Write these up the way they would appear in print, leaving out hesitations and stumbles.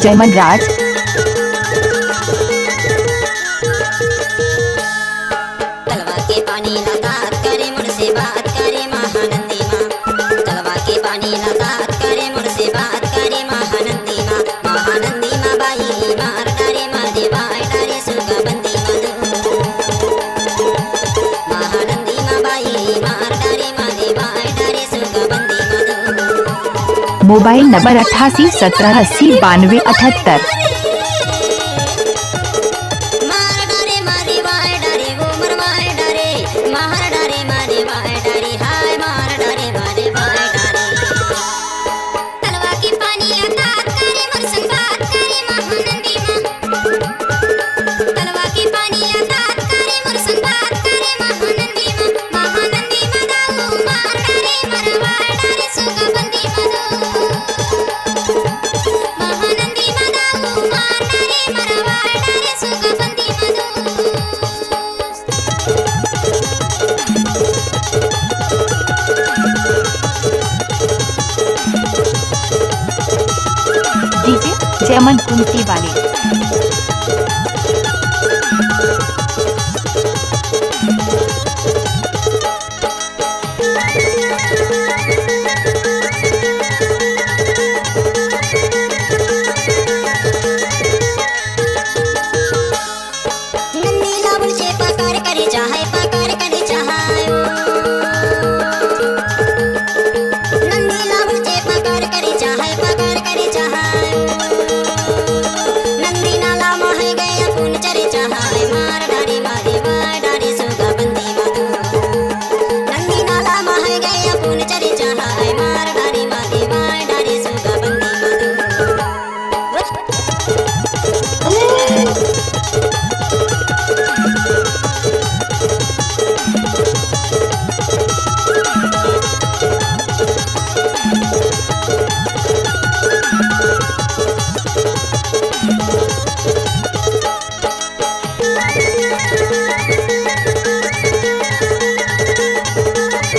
जयमन राज। तलवा के पानी लगात करे मुझसे बात करे महानंदी माँ। तलवा के पानी लगात करे मुझसे बात करे महानंदी माँ। महानंदी माँ बाई मार डारे मारे बाई डारे सुगा बंदी मधु। महानंदी माँ बाई मार डारे मारे बाई डारे सुगा बंदी मधु। Mobile number 8817809278। डीजे जयमन कुंती वाले।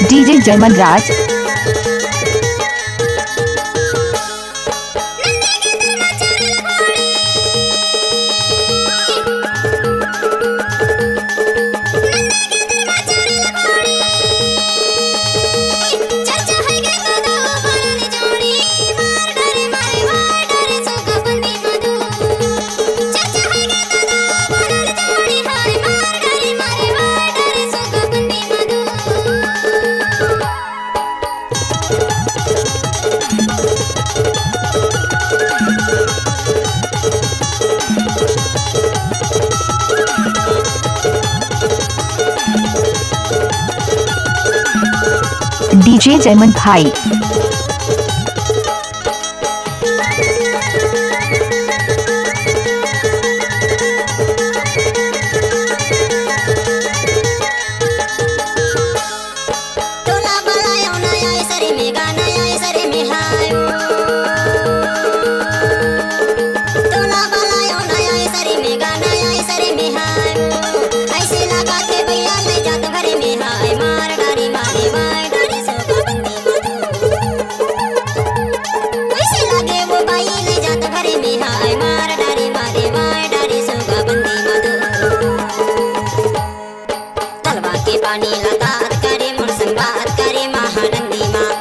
डीजे जयमन राज। डीजे जयमन भाई। पानी लगात करे मुझसे बात करे महानंदी माँ।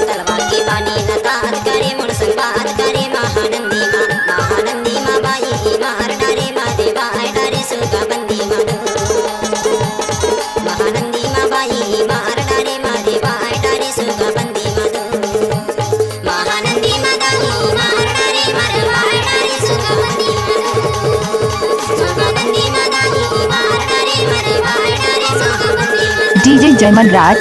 तलवा के पानी लगात करे मुझसे बात करे महानंदी माँ। महानंदी माँ बाई मार डारे मारे बाई डारे सुगा बंदी मधु। महानंदी माँ बाई मार डारे मारे बाई डारे सुगा बंदी मधु। महानंदी माँ दाई मार डारे मारे बाई डारे सुगा बंदी मधु। महानंदी माँ दाई मार डारे मारे बाई डारे सुगा बंदी मधु। डीजे जयमन राज।